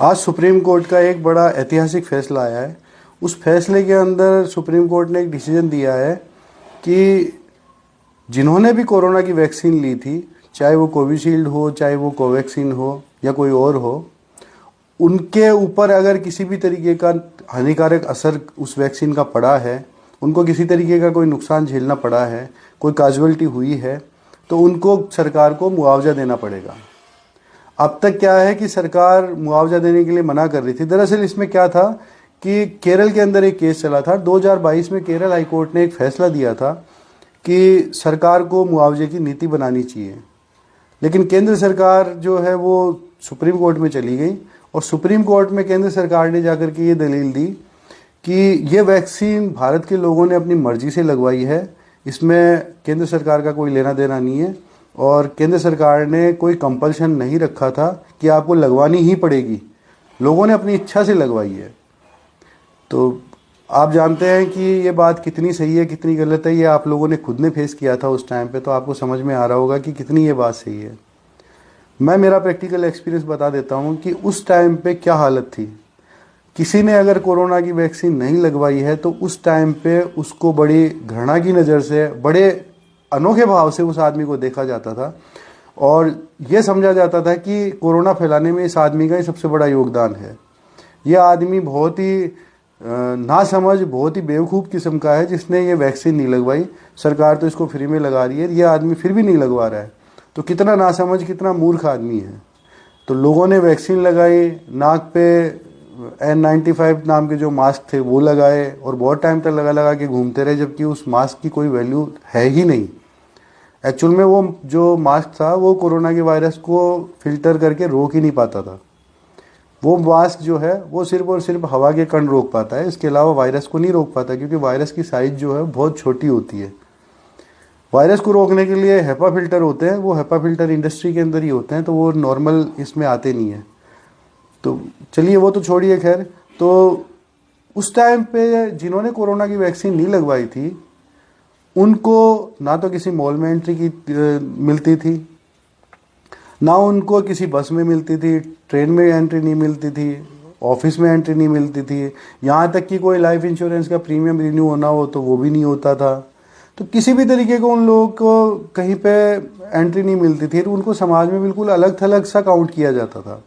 आज supreme court का एक बड़ा ऐतिहासिक फैसला आया है। उस फैसले के अंदर सुप्रीम कोर्ट ने एक डिसीजन दिया है कि जिन्होंने भी कोरोना की वैक्सीन ली थी, चाहे वो कोविशील्ड हो, चाहे वो कोवैक्सीन हो या कोई और हो, उनके ऊपर अगर किसी भी तरीके का हानिकारक असर उस वैक्सीन का पड़ा है, उनको किसी तरीके का कोई नुकसान झेलना पड़ा है, कोई कैजुअल्टी हुई है, तो उनको सरकार को मुआवजा देना पड़ेगा। अब तक क्या है कि सरकार मुआवजा देने के लिए मना कर रही थी। दरअसल इसमें क्या था कि केरल के अंदर एक केस चला था। 2022 में केरल हाई कोर्ट ने एक फैसला दिया था कि सरकार को मुआवजे की नीति बनानी चाहिए, लेकिन केंद्र सरकार जो है वो सुप्रीम कोर्ट में चली गई और सुप्रीम कोर्ट में केंद्र सरकार ने जाकर के ये दलील दी कि ये वैक्सीन भारत के लोगों ने अपनी मर्जी से लगवाई है, इसमें केंद्र सरकार का कोई लेना देना नहीं है और केंद्र सरकार ने कोई कंपल्शन नहीं रखा था कि आपको लगवानी ही पड़ेगी, लोगों ने अपनी इच्छा से लगवाई है। तो आप जानते हैं कि ये बात कितनी सही है कितनी गलत है, ये आप लोगों ने खुद ने फेस किया था उस टाइम पे, तो आपको समझ में आ रहा होगा कि कितनी ये बात सही है। मैं मेरा प्रैक्टिकल एक्सपीरियंस बता देता हूँ कि उस टाइम पे क्या हालत थी। किसी ने अगर कोरोना की वैक्सीन नहीं लगवाई है तो उस टाइम पे उसको बड़ी घृणा की नज़र से, बड़े अनोखे भाव से उस आदमी को देखा जाता था और ये समझा जाता था कि कोरोना फैलाने में इस आदमी का ही सबसे बड़ा योगदान है। ये आदमी बहुत ही नासमझ, बहुत ही बेवकूफ़ किस्म का है जिसने ये वैक्सीन नहीं लगवाई। सरकार तो इसको फ्री में लगा रही है, ये आदमी फिर भी नहीं लगवा रहा है, तो कितना नासमझ, कितना मूर्ख आदमी है। तो लोगों ने वैक्सीन लगाई, नाक पे N95 नाम के जो मास्क थे वो लगाए और बहुत टाइम तक लगा के घूमते रहे, जबकि उस मास्क की कोई वैल्यू है ही नहीं। एक्चुअल में वो जो मास्क था वो कोरोना के वायरस को फिल्टर करके रोक ही नहीं पाता था। वो मास्क जो है वो सिर्फ और सिर्फ हवा के कण रोक पाता है, इसके अलावा वायरस को नहीं रोक पाता, क्योंकि वायरस की साइज जो है बहुत छोटी होती है। वायरस को रोकने के लिए हेपा फिल्टर होते हैं, वो हेपा फिल्टर इंडस्ट्री के अंदर ही होते हैं, तो वो नॉर्मल इसमें आते नहीं हैं। तो चलिए वो तो छोड़िए, खैर। तो उस टाइम पे जिन्होंने कोरोना की वैक्सीन नहीं लगवाई थी उनको ना तो किसी मॉल में एंट्री की मिलती थी, ना उनको किसी बस में मिलती थी, ट्रेन में एंट्री नहीं मिलती थी, ऑफिस में एंट्री नहीं मिलती थी, यहाँ तक कि कोई लाइफ इंश्योरेंस का प्रीमियम रिन्यू होना हो तो वो भी नहीं होता था। तो किसी भी तरीके को उन लोगों को कहीं पे एंट्री नहीं मिलती थी, तो उनको समाज में बिल्कुल अलग थलग सा काउंट किया जाता था।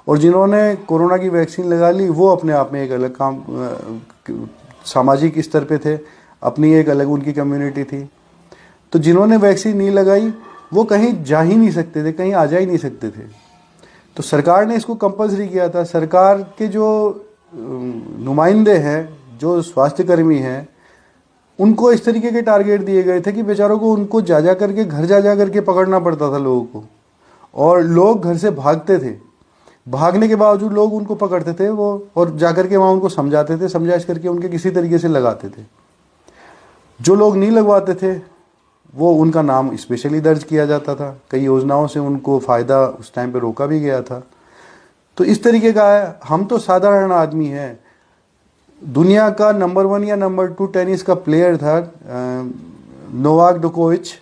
और जिन्होंने कोरोना की वैक्सीन लगा ली वो अपने आप में एक अलग काम, सामाजिक स्तर पे थे, अपनी एक अलग उनकी कम्युनिटी थी। तो जिन्होंने वैक्सीन नहीं लगाई वो कहीं जा ही नहीं सकते थे, कहीं आ जा ही नहीं सकते थे। तो सरकार ने इसको कंपल्सरी किया था। सरकार के जो नुमाइंदे हैं, जो स्वास्थ्यकर्मी हैं, उनको इस तरीके के टारगेट दिए गए थे कि बेचारों को उनको जा करके घर जा करके पकड़ना पड़ता था लोगों को, और लोग घर से भागते थे। भागने के बावजूद लोग उनको पकड़ते थे वो, और जाकर के वहाँ उनको समझाते थे, समझाइश करके उनके किसी तरीके से लगाते थे। जो लोग नहीं लगवाते थे वो उनका नाम स्पेशली दर्ज किया जाता था, कई योजनाओं से उनको फ़ायदा उस टाइम पे रोका भी गया था। तो इस तरीके का है। हम तो साधारण आदमी हैं। दुनिया का नंबर 1 या नंबर 2 टेनिस का प्लेयर था नोवाक जोकोविच,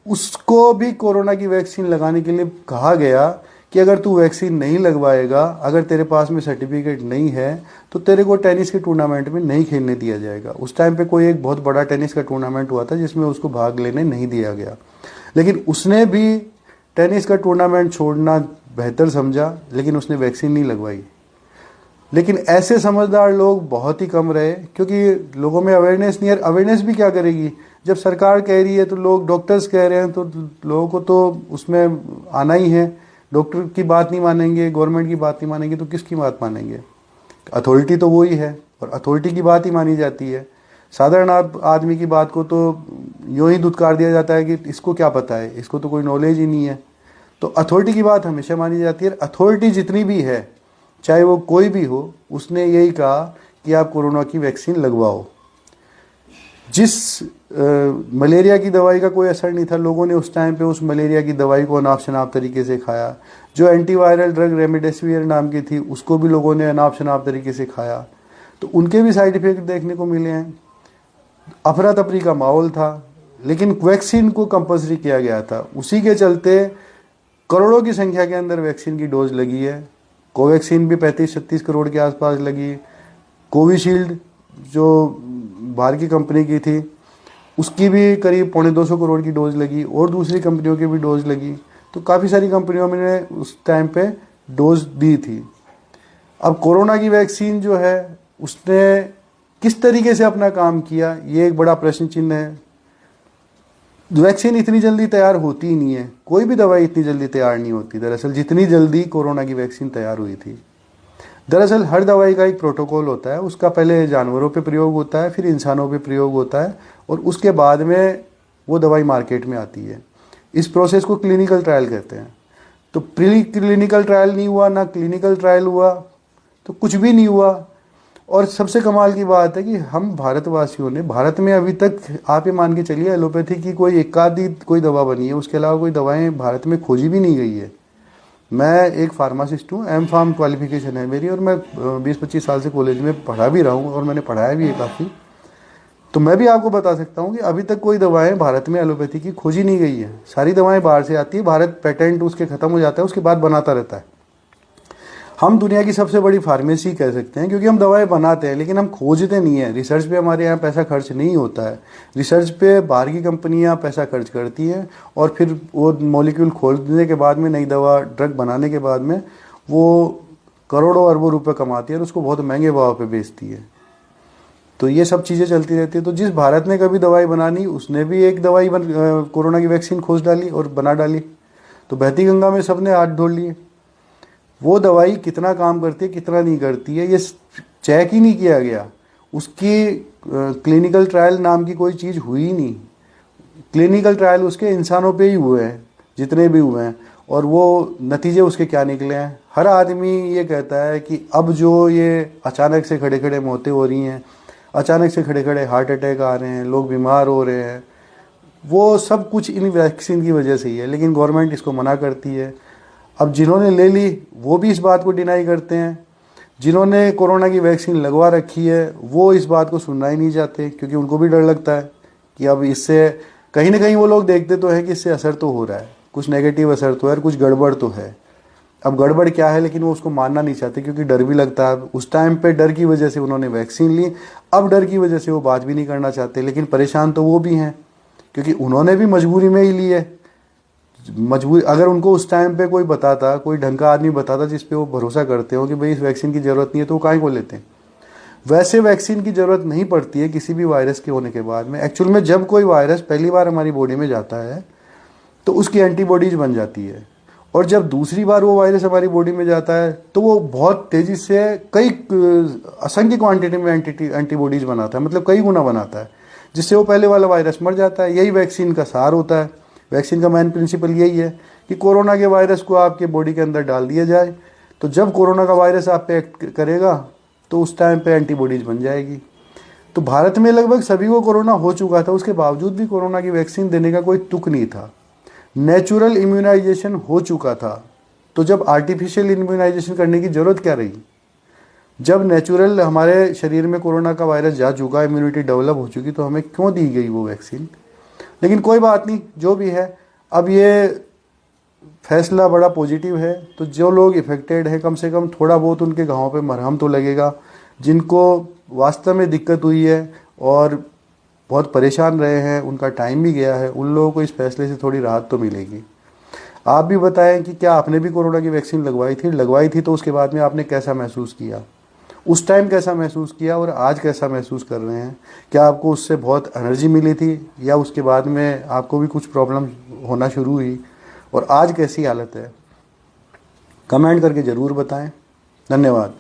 उसको भी कोरोना की वैक्सीन लगाने के लिए कहा गया कि अगर तू वैक्सीन नहीं लगवाएगा, अगर तेरे पास में सर्टिफिकेट नहीं है, तो तेरे को टेनिस के टूर्नामेंट में नहीं खेलने दिया जाएगा। उस टाइम पे कोई एक बहुत बड़ा टेनिस का टूर्नामेंट हुआ था जिसमें उसको भाग लेने नहीं दिया गया, लेकिन उसने भी टेनिस का टूर्नामेंट छोड़ना बेहतर समझा, लेकिन उसने वैक्सीन नहीं लगवाई। लेकिन ऐसे समझदार लोग बहुत ही कम रहे, क्योंकि लोगों में अवेयरनेस नहीं है। अवेयरनेस भी क्या करेगी जब सरकार कह रही है, तो लोग, डॉक्टर्स कह रहे हैं तो लोगों को तो उसमें आना ही है। डॉक्टर की बात नहीं मानेंगे, गवर्नमेंट की बात नहीं मानेंगे, तो किसकी बात मानेंगे? अथॉरिटी तो वही है और अथॉरिटी की बात ही मानी जाती है। साधारण आदमी की बात को तो यूँ ही धुतकार दिया जाता है कि इसको क्या पता है, इसको तो कोई नॉलेज ही नहीं है। तो अथॉरिटी की बात हमेशा मानी जाती है। अथॉरिटी जितनी भी है, चाहे वो कोई भी हो, उसने यही कहा कि आप कोरोना की वैक्सीन लगवाओ। जिस मलेरिया की दवाई का कोई असर नहीं था, लोगों ने उस टाइम पे उस मलेरिया की दवाई को अनाप शनाप तरीके से खाया। जो एंटीवायरल ड्रग रेमडेसिविर नाम की थी उसको भी लोगों ने अनाप शनाप तरीके से खाया, तो उनके भी साइड इफेक्ट देखने को मिले हैं। अफरा तफरी का माहौल था, लेकिन वैक्सीन को कंपल्सरी किया गया था। उसी के चलते करोड़ों की संख्या के अंदर वैक्सीन की डोज लगी है। कोवैक्सीन भी 35-36 करोड़ के आसपास लगी। कोविशील्ड जो बाहर की कंपनी की थी उसकी भी करीब 250 करोड़ की डोज लगी, और दूसरी कंपनियों की भी डोज लगी। तो काफ़ी सारी कंपनियों ने उस टाइम पे डोज दी थी। अब कोरोना की वैक्सीन जो है उसने किस तरीके से अपना काम किया, ये एक बड़ा प्रश्न चिन्ह है। वैक्सीन इतनी जल्दी तैयार होती ही नहीं है, कोई भी दवाई इतनी जल्दी तैयार नहीं होती दरअसल जितनी जल्दी कोरोना की वैक्सीन तैयार हुई थी। दरअसल हर दवाई का एक प्रोटोकॉल होता है, उसका पहले जानवरों पे प्रयोग होता है, फिर इंसानों पे प्रयोग होता है, और उसके बाद में वो दवाई मार्केट में आती है। इस प्रोसेस को क्लिनिकल ट्रायल कहते हैं। तो प्री क्लिनिकल ट्रायल नहीं हुआ, ना क्लिनिकल ट्रायल हुआ, तो कुछ भी नहीं हुआ। और सबसे कमाल की बात है कि हम भारतवासियों ने, भारत में अभी तक आप ये मान के चलिए एलोपैथी की कोई एक आधी कोई दवा बनी है, उसके अलावा कोई दवाएं भारत में खोजी भी नहीं गई है। मैं एक फार्मासिस्ट हूँ, एम फार्म क्वालिफिकेशन है मेरी, और मैं 20-25 साल से कॉलेज में पढ़ा भी रहा हूँ और मैंने पढ़ाया भी है काफ़ी। तो मैं भी आपको बता सकता हूँ कि अभी तक कोई दवाएं भारत में एलोपैथी की खोजी नहीं गई है। सारी दवाएं बाहर से आती है, भारत पेटेंट उसके ख़त्म हो जाता है, उसके बाद बनाता रहता है। हम दुनिया की सबसे बड़ी फार्मेसी कह सकते हैं, क्योंकि हम दवाएं बनाते हैं लेकिन हम खोजते नहीं हैं। रिसर्च पे हमारे यहाँ पैसा खर्च नहीं होता है। रिसर्च पे बाहर की कंपनियाँ पैसा खर्च करती हैं, और फिर वो मॉलिक्यूल खोलने के बाद में, नई दवा ड्रग बनाने के बाद में वो करोड़ों अरबों रुपए कमाती है और उसको बहुत महंगे भाव पे बेचती है। तो ये सब चीज़ें चलती रहती है। तो जिस भारत ने कभी दवाई बनानी, उसने भी एक दवाई कोरोना की वैक्सीन खोज डाली और बना डाली। तो बहती गंगा में सबने हाथ धो लिए। वो दवाई कितना काम करती है, कितना नहीं करती है, ये चेक ही नहीं किया गया। उसकी क्लिनिकल ट्रायल नाम की कोई चीज़ हुई नहीं। क्लिनिकल ट्रायल उसके इंसानों पे ही हुए हैं, जितने भी हुए हैं, और वो नतीजे उसके क्या निकले हैं। हर आदमी ये कहता है कि अब जो ये अचानक से खड़े खड़े मौतें हो रही हैं, अचानक से खड़े खड़े हार्ट अटैक आ रहे हैं, लोग बीमार हो रहे हैं, वो सब कुछ इन वैक्सीन की वजह से ही है। लेकिन गवर्नमेंट इसको मना करती है। अब जिन्होंने ले ली वो भी इस बात को डिनाई करते हैं। जिन्होंने कोरोना की वैक्सीन लगवा रखी है वो इस बात को सुनना ही नहीं चाहते, क्योंकि उनको भी डर लगता है कि अब इससे कहीं ना कहीं वो लोग देखते तो हैं कि इससे असर तो हो रहा है, कुछ नेगेटिव असर तो है, कुछ गड़बड़ तो है। अब गड़बड़ क्या है, लेकिन वो उसको मानना नहीं चाहते, क्योंकि डर भी लगता है। उस टाइम पे डर की वजह से उन्होंने वैक्सीन ली, अब डर की वजह से वो बात भी नहीं करना चाहते। लेकिन परेशान तो वो भी हैं, क्योंकि उन्होंने भी मजबूरी में ही ली है। मजबूरी, अगर उनको उस टाइम पे कोई बताता, कोई ढंग का आदमी बताता जिस पे वो भरोसा करते हो कि भाई इस वैक्सीन की ज़रूरत नहीं है, तो वो काहे को लेते हैं। वैसे वैक्सीन की ज़रूरत नहीं पड़ती है किसी भी वायरस के होने के बाद में। एक्चुअल में जब कोई वायरस पहली बार हमारी बॉडी में जाता है तो उसकी एंटीबॉडीज बन जाती है, और जब दूसरी बार वो वायरस हमारी बॉडी में जाता है तो वो बहुत तेज़ी से कई असंख्य क्वांटिटी में एंटीबॉडीज बनाता है, मतलब कई गुना बनाता है, जिससे वो पहले वाला वायरस मर जाता है। यही वैक्सीन का सार होता है। वैक्सीन का मेन प्रिंसिपल यही है कि कोरोना के वायरस को आपके बॉडी के अंदर डाल दिया जाए, तो जब कोरोना का वायरस आप पे एक्ट करेगा तो उस टाइम पे एंटीबॉडीज बन जाएगी। तो भारत में लगभग सभी को कोरोना हो चुका था, उसके बावजूद भी कोरोना की वैक्सीन देने का कोई तुक नहीं था। नेचुरल इम्यूनाइजेशन हो चुका था, तो जब आर्टिफिशियल इम्यूनाइजेशन करने की ज़रूरत क्या रही। जब नेचुरल हमारे शरीर में कोरोना का वायरस जा चुका, इम्यूनिटी डेवलप हो चुकी, तो हमें क्यों दी गई वो वैक्सीन। लेकिन कोई बात नहीं, जो भी है, अब ये फैसला बड़ा पॉजिटिव है। तो जो लोग इफेक्टेड हैं, कम से कम थोड़ा बहुत उनके घावों पे मरहम तो लगेगा। जिनको वास्तव में दिक्कत हुई है और बहुत परेशान रहे हैं, उनका टाइम भी गया है, उन लोगों को इस फैसले से थोड़ी राहत तो मिलेगी। आप भी बताएं कि क्या आपने भी कोरोना की वैक्सीन लगवाई थी तो उसके बाद में आपने कैसा महसूस किया, उस टाइम कैसा महसूस किया और आज कैसा महसूस कर रहे हैं। क्या आपको उससे बहुत एनर्जी मिली थी, या उसके बाद में आपको भी कुछ प्रॉब्लम होना शुरू हुई, और आज कैसी हालत है। कमेंट करके ज़रूर बताएं। धन्यवाद।